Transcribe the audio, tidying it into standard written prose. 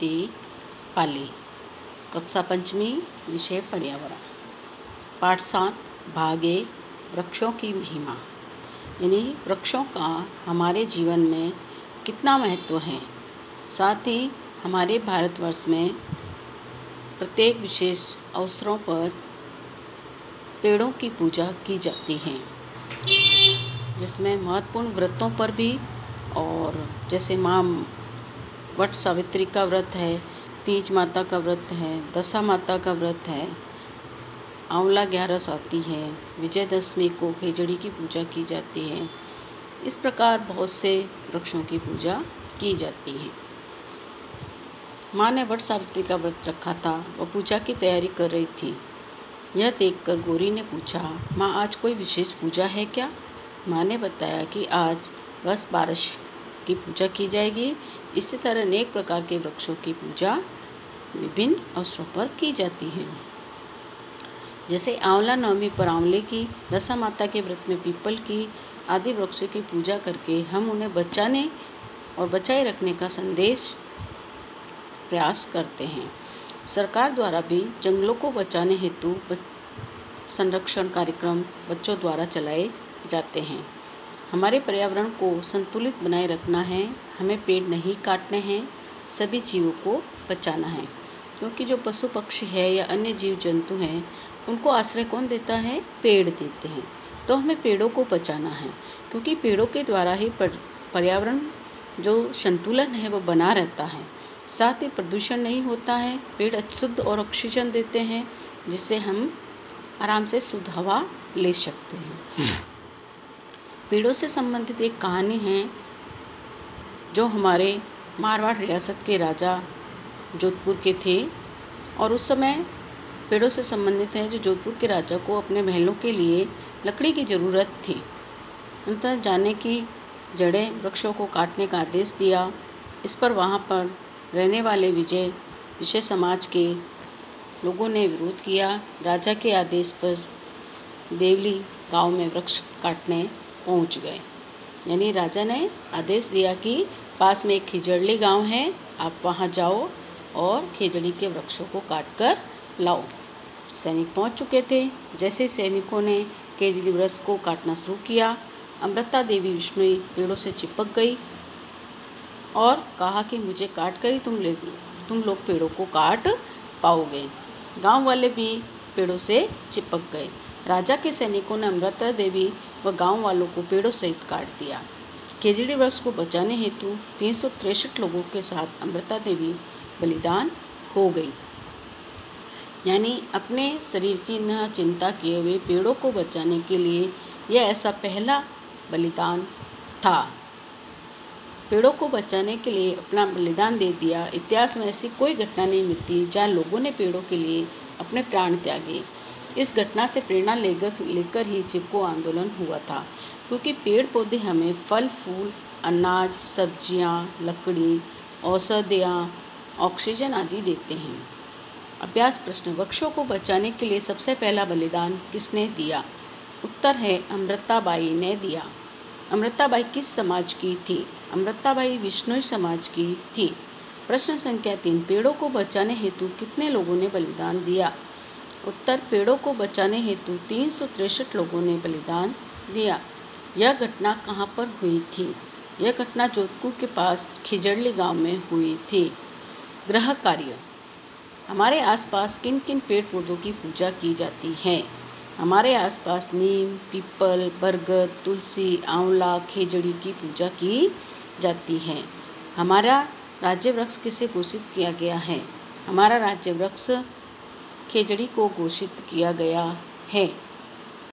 प्रतीक पाली। कक्षा पंचमी, विषय पर्यावरण। पाठ 7, भाग 1, वृक्षों की महिमा। यानी वृक्षों का हमारे जीवन में कितना महत्व है। साथ ही हमारे भारतवर्ष में प्रत्येक विशेष अवसरों पर पेड़ों की पूजा की जाती है, जिसमें महत्वपूर्ण व्रतों पर भी, और जैसे माँ वट सावित्री का व्रत है, तीज माता का व्रत है, दशा माता का व्रत है, आंवला 11 आती है, विजयदशमी को खेजड़ी की पूजा की जाती है। इस प्रकार बहुत से वृक्षों की पूजा की जाती है। माँ ने वट सावित्री का व्रत रखा था, वह पूजा की तैयारी कर रही थी। यह देखकर गौरी ने पूछा, माँ आज कोई विशेष पूजा है क्या? माँ ने बताया कि आज बस बारिश की पूजा की जाएगी। इसी तरह अनेक प्रकार के वृक्षों की पूजा विभिन्न अवसरों पर की जाती है। जैसे आंवला नवमी पर आंवले की, दशा माता के व्रत में पीपल की, आदि वृक्षों की पूजा करके हम उन्हें बचाने और बचाए रखने का संदेश प्रयास करते हैं। सरकार द्वारा भी जंगलों को बचाने हेतु संरक्षण कार्यक्रम बच्चों द्वारा चलाए जाते हैं। हमारे पर्यावरण को संतुलित बनाए रखना है, हमें पेड़ नहीं काटने हैं, सभी जीवों को बचाना है। क्योंकि जो पशु पक्षी है या अन्य जीव जंतु हैं, उनको आश्रय कौन देता है? पेड़ देते हैं। तो हमें पेड़ों को बचाना है, क्योंकि पेड़ों के द्वारा ही पर्यावरण जो संतुलन है वो बना रहता है। साथ ही प्रदूषण नहीं होता है। पेड़ शुद्ध और ऑक्सीजन देते हैं, जिससे हम आराम से शुद्ध हवा ले सकते हैं। पेड़ों से संबंधित एक कहानी है, जो हमारे मारवाड़ रियासत के राजा जोधपुर के थे, और उस समय पेड़ों से संबंधित है जो जोधपुर के राजा को अपने महलों के लिए लकड़ी की ज़रूरत थी। अंततः जाने की जड़ें वृक्षों को काटने का आदेश दिया। इस पर वहाँ पर रहने वाले विषय समाज के लोगों ने विरोध किया। राजा के आदेश पर देवली गांव में वृक्ष काटने पहुंच गए। यानी राजा ने आदेश दिया कि पास में एक खिजड़ली गांव है, आप वहां जाओ और खेजड़ी के वृक्षों को काट कर लाओ। सैनिक पहुंच चुके थे। जैसे सैनिकों ने खेजड़ी वृक्ष को काटना शुरू किया, अमृता देवी विष्णुई पेड़ों से चिपक गई और कहा कि मुझे काट कर ही तुम लोग पेड़ों को काट पाओगे। गांव वाले भी पेड़ों से चिपक गए। राजा के सैनिकों ने अमृता देवी व गांव वालों को पेड़ों सहित काट दिया। खेजड़ी वृक्ष को बचाने हेतु 363 लोगों के साथ अमृता देवी बलिदान हो गई। यानी अपने शरीर की न चिंता किए हुए पेड़ों को बचाने के लिए यह ऐसा पहला बलिदान था। पेड़ों को बचाने के लिए अपना बलिदान दे दिया। इतिहास में ऐसी कोई घटना नहीं मिलती जहाँ लोगों ने पेड़ों के लिए अपने प्राण त्यागे। इस घटना से प्रेरणा लेकर ही चिपको आंदोलन हुआ था, क्योंकि पेड़ पौधे हमें फल फूल, अनाज, सब्जियाँ, लकड़ी, औषधियाँ, ऑक्सीजन आदि देते हैं। अभ्यास प्रश्न, वृक्षों को बचाने के लिए सबसे पहला बलिदान किसने दिया? उत्तर है अमृताबाई ने दिया। अमृताबाई किस समाज की थी? अमृताबाई विष्णुई समाज की थी। प्रश्न संख्या 3, पेड़ों को बचाने हेतु कितने लोगों ने बलिदान दिया? उत्तर, पेड़ों को बचाने हेतु 363 लोगों ने बलिदान दिया। यह घटना कहाँ पर हुई थी? यह घटना जोधपुर के पास खिजड़ली गांव में हुई थी। गृह कार्य, हमारे आसपास किन किन पेड़ पौधों की पूजा की जाती है? हमारे आसपास नीम, पीपल, बरगद, तुलसी, आंवला, खेजड़ी की पूजा की जाती है। हमारा राज्य वृक्ष किसे घोषित किया गया है? हमारा राज्य वृक्ष खेजड़ी को घोषित किया गया है।